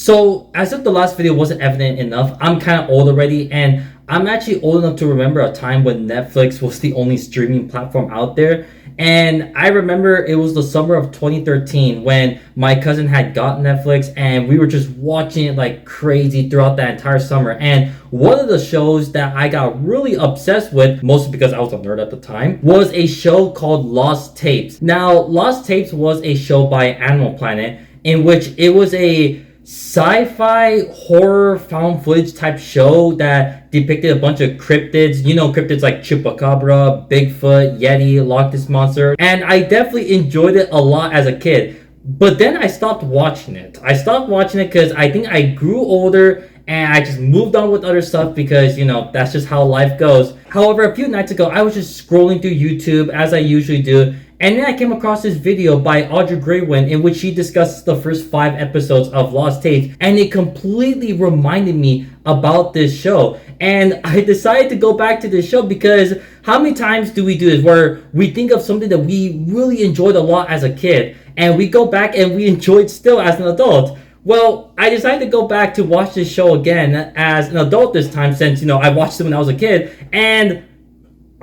So, as if the last video wasn't evident enough, I'm kind of old already, and I'm actually old enough to remember a time when Netflix was the only streaming platform out there. And I remember it was the summer of 2013 when my cousin had got Netflix and we were just watching it like crazy throughout that entire summer. And one of the shows that I got really obsessed with, mostly because I was a nerd at the time, was a show called Lost Tapes. Now, Lost Tapes was a show by Animal Planet in which it was a sci-fi horror found footage type show that depicted a bunch of cryptids. You know, cryptids like Chupacabra, Bigfoot, Yeti, Loch Ness Monster. And I definitely enjoyed it a lot as a kid. But then I stopped watching it. I stopped watching it because I think I grew older and I just moved on with other stuff because, you know, that's just how life goes. However, a few nights ago, I was just scrolling through YouTube as I usually do. And then I came across this video by Audrey Graywin in which she discusses the first 5 episodes of Lost Tapes, and it completely reminded me about this show. And I decided to go back to this show because how many times do we do this where we think of something that we really enjoyed a lot as a kid and we go back and we enjoy it still as an adult? Well, I decided to go back to watch this show again as an adult this time since, you know, I watched it when I was a kid, and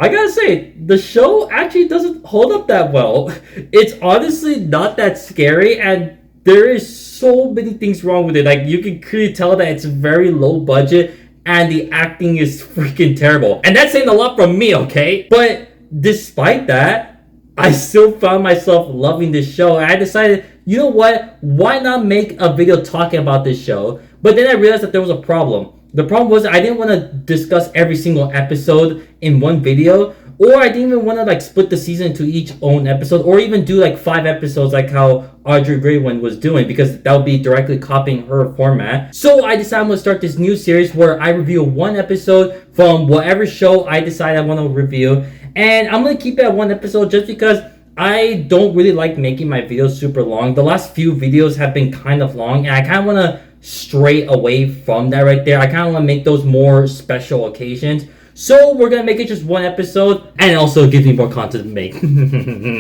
I gotta say, the show actually doesn't hold up that well. It's honestly not that scary, and there is so many things wrong with it. Like, you can clearly tell that it's very low budget, and the acting is freaking terrible. And that's saying a lot from me, okay? But despite that, I still found myself loving this show, and I decided, you know what? Why not make a video talking about this show? But then I realized that there was a problem. The problem was I didn't want to discuss every single episode in one video, or I didn't even want to like split the season into each own episode, or even do like 5 episodes like how Audrey Graywin was doing, because that would be directly copying her format. So I decided I'm going to start this new series where I review one episode from whatever show I decide I want to review, and I'm going to keep it at 1 episode just because I don't really like making my videos super long. The last few videos have been kind of long, and I kind of want to stray away from that right there. I kind of want to make those more special occasions. So we're going to make it just 1 episode, and also give me more content to make.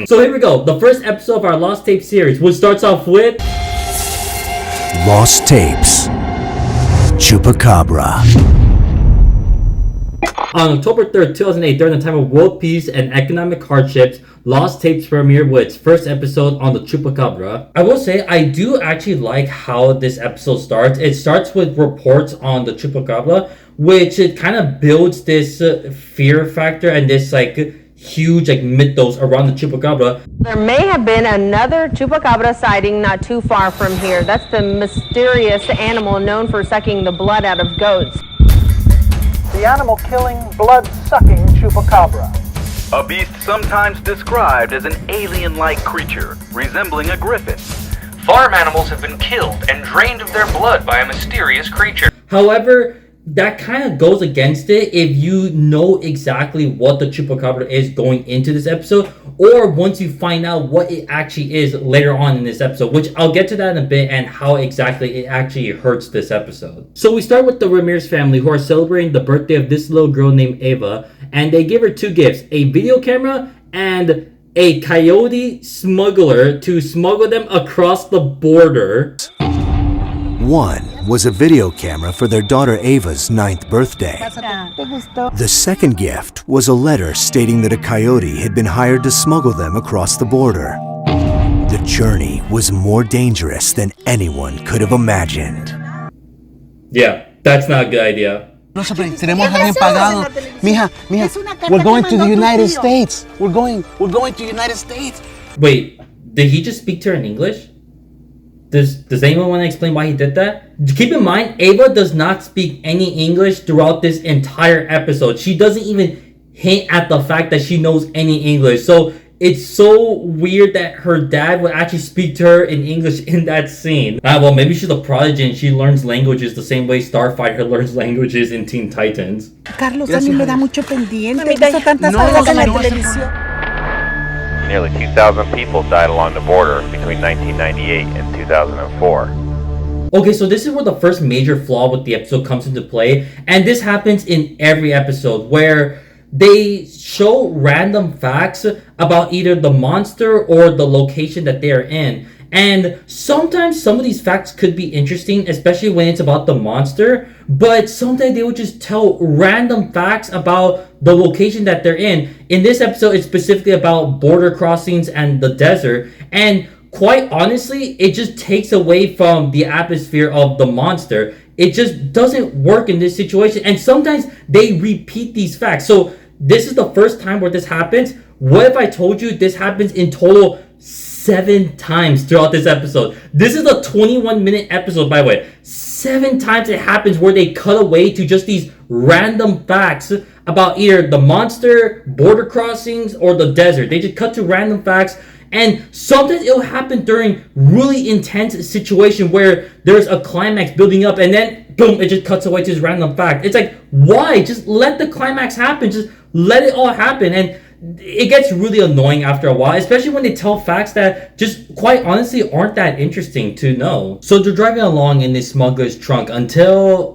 So here we go. The first episode of our Lost Tapes series, which starts off with Lost Tapes, Chupacabra. On October 3rd, 2008, during the time of world peace and economic hardships, Lost Tapes premiered with its first episode on the Chupacabra. I will say, I do actually like how this episode starts. It starts with reports on the Chupacabra, which it kind of builds this fear factor and this like huge like mythos around the Chupacabra. There may have been another Chupacabra sighting not too far from here. That's the mysterious animal known for sucking the blood out of goats. The animal-killing, blood-sucking Chupacabra. A beast sometimes described as an alien-like creature, resembling a griffin. Farm animals have been killed and drained of their blood by a mysterious creature. However, that kind of goes against it if you know exactly what the Chupacabra is going into this episode, or once you find out what it actually is later on in this episode, which I'll get to that in a bit and how exactly it actually hurts this episode. So we start with the Ramirez family, who are celebrating the birthday of this little girl named Ava, and they give her 2 gifts, a video camera and a coyote smuggler to smuggle them across the border. One was a video camera for their daughter Ava's 9th birthday. The second gift was a letter stating that a coyote had been hired to smuggle them across the border. The journey was more dangerous than anyone could have imagined. Yeah, that's not a good idea. Tenemos a alguien pagado. Mija, we're going to the United States. We're going to the United States. Wait, did he just speak to her in English? Does anyone want to explain why he did that? Keep in mind, Ava does not speak any English throughout this entire episode. She doesn't even hint at the fact that she knows any English. So it's so weird that her dad would actually speak to her in English in that scene. Well, maybe she's a prodigy and she learns languages the same way Starfighter learns languages in Teen Titans. Carlos, a mí me da mucho pendiente. He visto tantas cosas en la televisión. Nearly 2,000 people died along the border between 1998 and 2004. Okay, so this is where the first major flaw with the episode comes into play, and this happens in every episode, where they show random facts about either the monster or the location that they are in. And sometimes some of these facts could be interesting, especially when it's about the monster, but sometimes they would just tell random facts about the location that they're in. In this episode, it's specifically about border crossings and the desert, and quite honestly, it just takes away from the atmosphere of the monster. It just doesn't work in this situation, and sometimes they repeat these facts. So this is the first time where this happens. What if I told you this happens in total 7 times throughout this episode? This is a 21-minute episode, by the way. 7 times it happens where they cut away to just these random facts about either the monster, border crossings, or the desert. They just cut to random facts, and sometimes it'll happen during really intense situation where there's a climax building up, and then boom, it just cuts away to this random fact. It's like, why? Just let the climax happen. Just let it all happen. And it gets really annoying after a while, especially when they tell facts that just quite honestly aren't that interesting to know. So they're driving along in this smuggler's trunk until...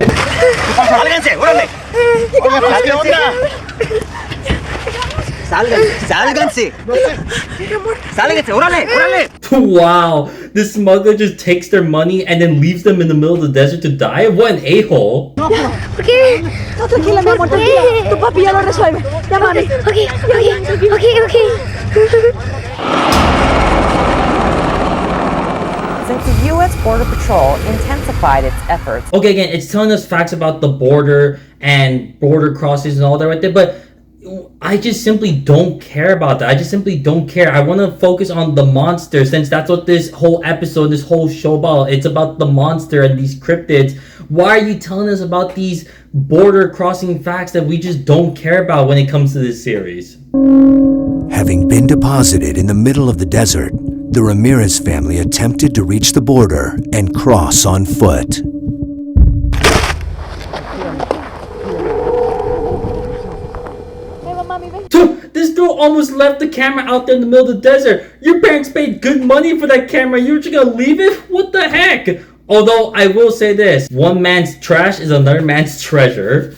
Wow, this smuggler just takes their money and then leaves them in the middle of the desert to die? What an a-hole. No, okay. No, tranquila, mi amor, tranquila. Tu papi ya lo resuelve. Ya, mami. Okay. Since the U.S. Border Patrol intensified its efforts. Okay, again, it's telling us facts about the border and border crossings and all that right there, but I just simply don't care about that. I just simply don't care. I want to focus on the monster, since that's what this whole episode, this whole show about. It's about the monster and these cryptids. Why are you telling us about these border crossing facts that we just don't care about when it comes to this series? Having been deposited in the middle of the desert, the Ramirez family attempted to reach the border and cross on foot. This girl almost left the camera out there in the middle of the desert. Your parents paid good money for that camera. You're just gonna leave it? What the heck? Although, I will say this. One man's trash is another man's treasure.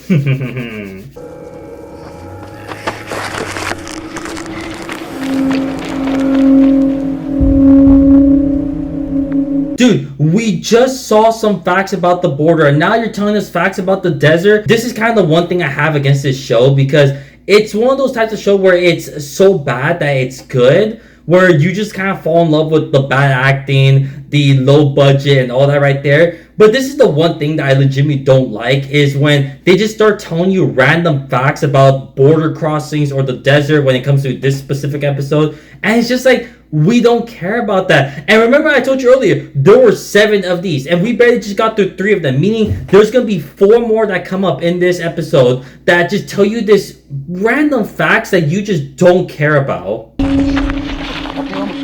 Dude, we just saw some facts about the border, and now you're telling us facts about the desert? This is kind of the one thing I have against this show, because it's one of those types of show where it's so bad that it's good, where you just kind of fall in love with the bad acting, the low budget, and all that right there. But this is the one thing that I legitimately don't like, is when they just start telling you random facts about border crossings or the desert when it comes to this specific episode. And it's just like, we don't care about that. And remember, I told you earlier, there were 7 of these, and we barely just got through 3 of them, meaning there's gonna be 4 more that come up in this episode that just tell you this random facts that you just don't care about.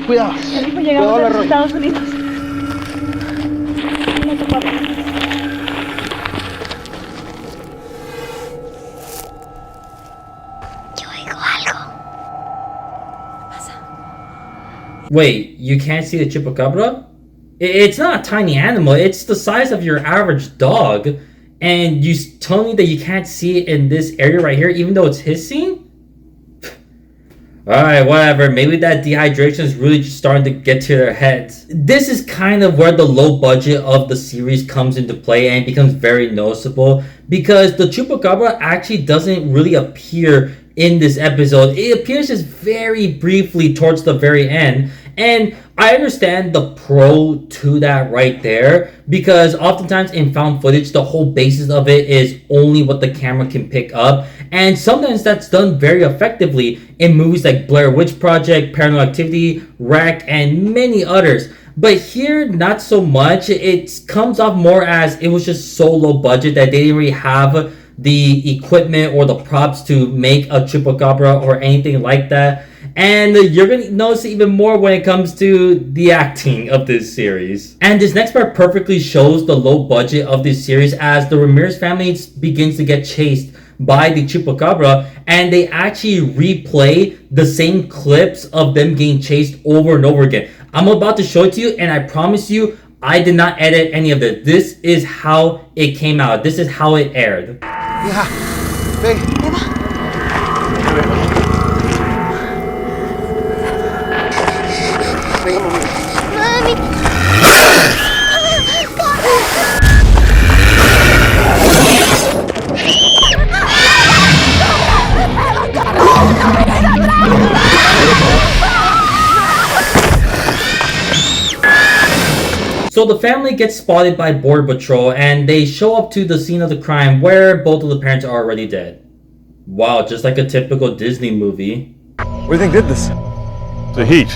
Cuidado. Llegamos a los Estados Unidos. Wait, you can't see the Chupacabra? It's not a tiny animal. It's the size of your average dog. And you tell me that you can't see it in this area right here, even though it's hissing? Alright, whatever. Maybe that dehydration is really just starting to get to their heads. This is kind of where the low budget of the series comes into play and becomes very noticeable, because the Chupacabra actually doesn't really appear in this episode. It appears just very briefly towards the very end. And I understand the pro to that right there, because oftentimes in found footage, the whole basis of it is only what the camera can pick up. And sometimes that's done very effectively in movies like Blair Witch Project, Paranormal Activity, Wreck, and many others. But here, not so much. It comes off more as it was just so low budget that they didn't really have the equipment or the props to make a Chupacabra or anything like that. And you're going to notice it even more when it comes to the acting of this series. And this next part perfectly shows the low budget of this series, as the Ramirez family begins to get chased by the Chupacabra, and they actually replay the same clips of them getting chased over and over again. I'm about to show it to you, and I promise you, I did not edit any of it. This is how it came out. This is how it aired. Yeah. Hey. Mami. So the family gets spotted by Border Patrol and they show up to the scene of the crime where both of the parents are already dead. Wow, just like a typical Disney movie. What do you think did this? The heat.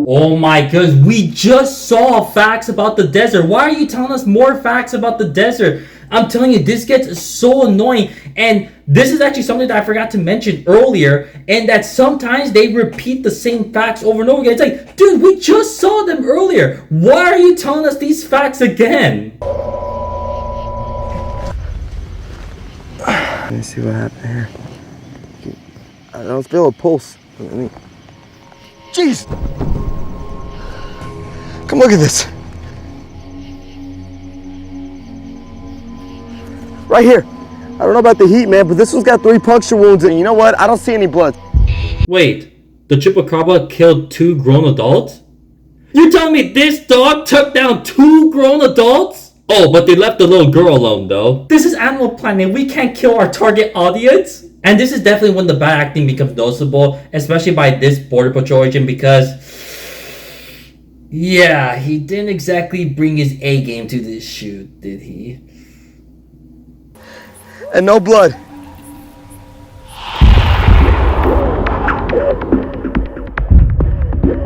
Oh my goodness, we just saw facts about the desert. Why are you telling us more facts about the desert? I'm telling you, this gets so annoying. And this is actually something that I forgot to mention earlier, and that sometimes they repeat the same facts over and over again. It's like, dude, we just saw them earlier. Why are you telling us these facts again? Let me see what happened here. I don't feel a pulse. Jeez! Come look at this. Right here. I don't know about the heat, man, but this one's got 3 puncture wounds, and you know what? I don't see any blood. Wait, the Chupacabra killed 2 grown adults? You're telling me this dog took down 2 grown adults? Oh, but they left the little girl alone, though. This is Animal Planet. We can't kill our target audience. And this is definitely when the bad acting becomes noticeable, especially by this Border Patrol agent, because yeah, he didn't exactly bring his A game to this shoot, did he? And no blood.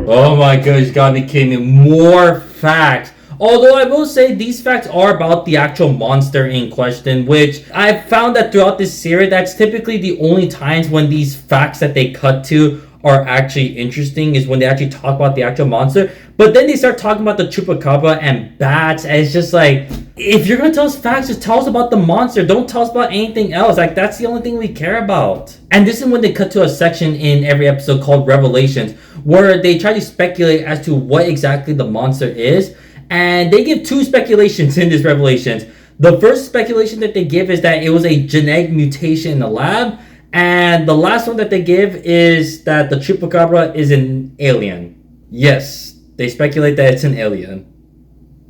Oh my gosh, you gotta be kidding me. More facts. Although I will say these facts are about the actual monster in question, which I've found that throughout this series, that's typically the only times when these facts that they cut to are actually interesting, is when they actually talk about the actual monster. But then they start talking about the Chupacabra and bats, and it's just like, if you're gonna tell us facts, just tell us about the monster. Don't tell us about anything else. Like, that's the only thing we care about. And this is when they cut to a section in every episode called Revelations, where they try to speculate as to what exactly the monster is. And they give 2 speculations in this Revelations. The first speculation that they give is that it was a genetic mutation in the lab. And the last one that they give is that the Chupacabra is an alien. Yes, they speculate that it's an alien.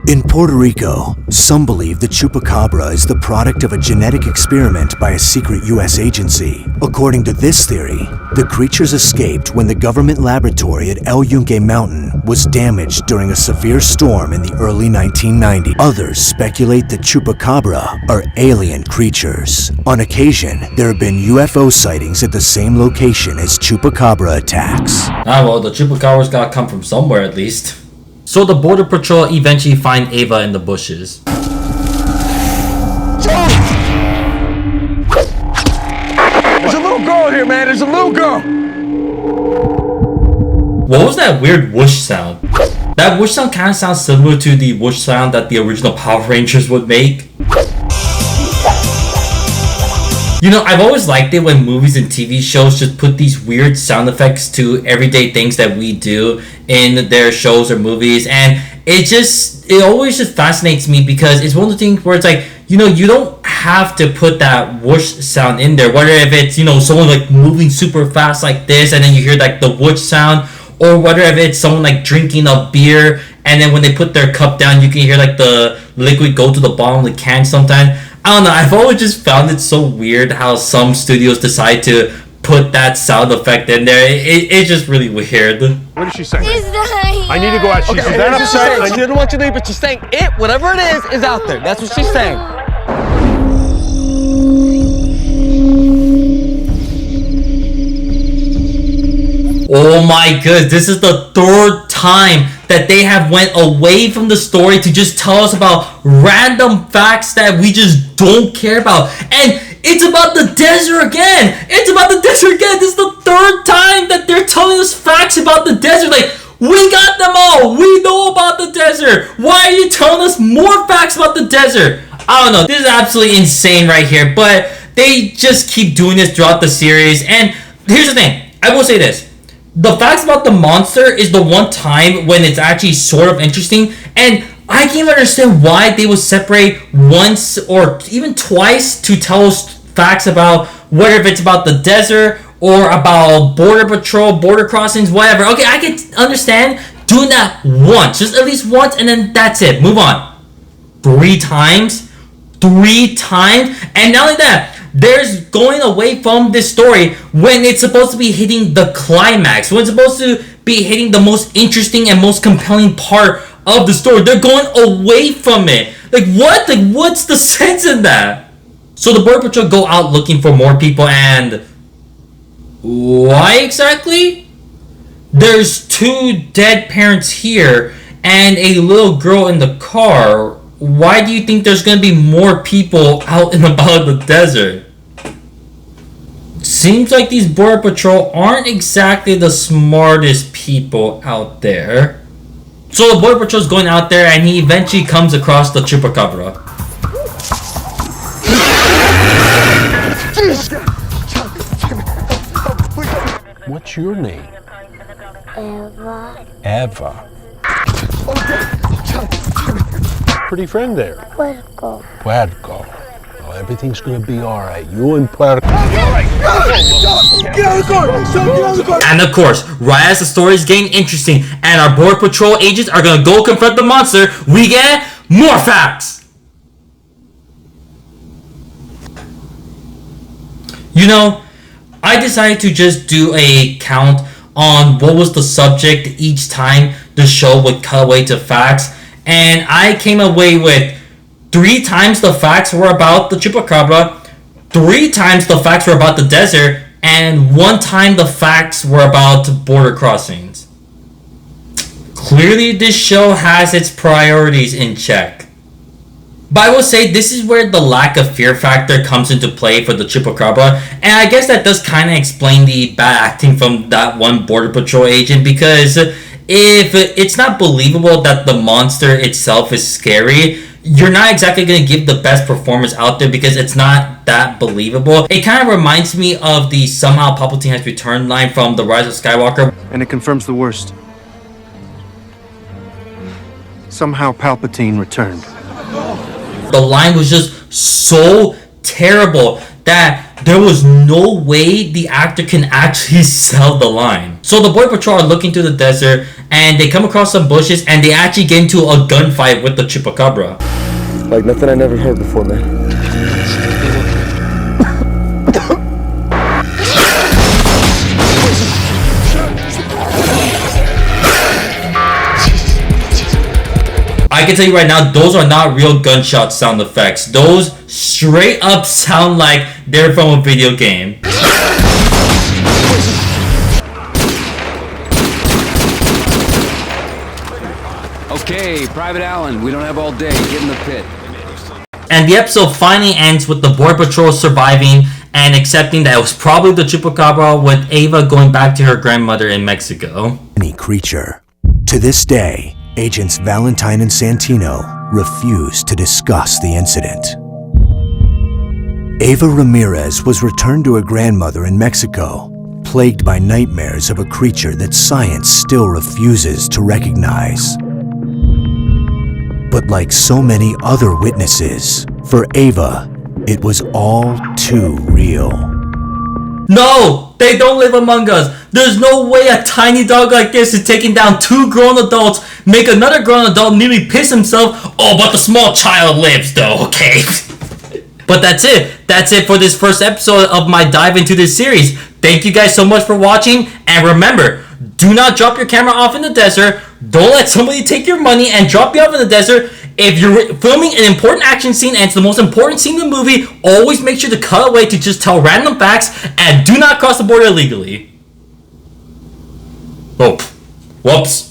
In Puerto Rico, some believe the Chupacabra is the product of a genetic experiment by a secret U.S. agency. According to this theory, the creatures escaped when the government laboratory at El Yunque Mountain was damaged during a severe storm in the early 1990s. Others speculate that Chupacabra are alien creatures. On occasion, there have been UFO sightings at the same location as Chupacabra attacks. Ah, well, the Chupacabra's gotta come from somewhere at least. So the Border Patrol eventually find Ava in the bushes. There's a little girl here, man. There's a little girl. What was that weird whoosh sound? That whoosh sound kind of sounds similar to the whoosh sound that the original Power Rangers would make. You know, I've always liked it when movies and TV shows just put these weird sound effects to everyday things that we do in their shows or movies, and it always just fascinates me, because it's one of the things where it's like, you know, you don't have to put that whoosh sound in there, whether if it's, you know, someone like moving super fast like this and then you hear like the whoosh sound, or whether if it's someone like drinking a beer and then when they put their cup down you can hear like the liquid go to the bottom of the can sometimes. I don't know, I've always just found it so weird how some studios decide to put that sound effect in there. It's just really weird. What is she saying? She's dying. I need to go out. She's Okay, that she's upset. saying, she didn't want you to leave, but she's saying it, whatever it is out there. That's what she's saying. Oh my goodness, this is the 3rd time that they have went away from the story to just tell us about random facts that we just don't care about. And it's about the desert again. It's about the desert again. This is the 3rd time that they're telling us facts about the desert. Like, we got them all. We know about the desert. Why are you telling us more facts about the desert? I don't know. This is absolutely insane right here. But they just keep doing this throughout the series. And here's the thing. I will say this. The facts about the monster is the one time when it's actually sort of interesting, and I can't even understand why they would separate once or even twice to tell us facts about whether if it's about the desert or about border patrol, border crossings, whatever. Okay, I can understand doing that once, just at least once, and then that's it. Move on. 3 times? 3 times? And not only that, there's going away from this story when it's supposed to be hitting the climax, when it's supposed to be hitting the most interesting and most compelling part of the story. They're going away from it. Like, what? Like, what's the sense in that? So the Border Patrol go out looking for more people, and why exactly? There's 2 dead parents here and a little girl in the car. Why do you think there's going to be more people out and about the desert? Seems like these Border Patrol aren't exactly the smartest people out there. So the Border Patrol's going out there, and he eventually comes across the Chupacabra. What's your name? Eva. Eva. Pretty friend there. Puerco. Puerco. Oh, everything's gonna be all right. You and Puerco. And of course, right as the story is getting interesting and our Border Patrol agents are gonna go confront the monster, we get more facts. You know, I decided to just do a count on what was the subject each time the show would cut away to facts, and I came away with 3 times the facts were about the Chupacabra, 3 times the facts were about the desert, and 1 time the facts were about border crossings. Clearly this show has its priorities in check. But I will say this is where the lack of fear factor comes into play for the Chupacabra, and I guess that does kind of explain the bad acting from that one Border Patrol agent, because if it's not believable that the monster itself is scary, you're not exactly going to give the best performance out there because it's not that believable. It kind of reminds me of the "somehow Palpatine has returned" line from The Rise of Skywalker. And it confirms the worst. Somehow Palpatine returned. The line was just so terrible that there was no way the actor can actually sell the line. So the Border Patrol are looking through the desert and they come across some bushes and they actually get into a gunfight with the Chupacabra. Like nothing I never heard before, man. I can tell you right now, those are not real gunshot sound effects. Those straight up sound like they're from a video game. Okay, Private Allen, we don't have all day. Get in the pit. And the episode finally ends with the Border Patrol surviving and accepting that it was probably the Chupacabra, with Eva going back to her grandmother in Mexico. Any creature. To this day, Agents Valentine and Santino refuse to discuss the incident. Eva Ramirez was returned to her grandmother in Mexico, plagued by nightmares of a creature that science still refuses to recognize. But like so many other witnesses, for Eva, it was all too real. No! They don't live among us! There's no way a tiny dog like this is taking down 2 grown adults, make another grown adult nearly piss himself. Oh, but the small child lives though, okay? But that's it. That's it for this first episode of my dive into this series. Thank you guys so much for watching, and remember, do not drop your camera off in the desert. Don't let somebody take your money and drop you off in the desert. If you're filming an important action scene and it's the most important scene in the movie, always make sure to cut away to just tell random facts and do not cross the border illegally. Oh, whoops.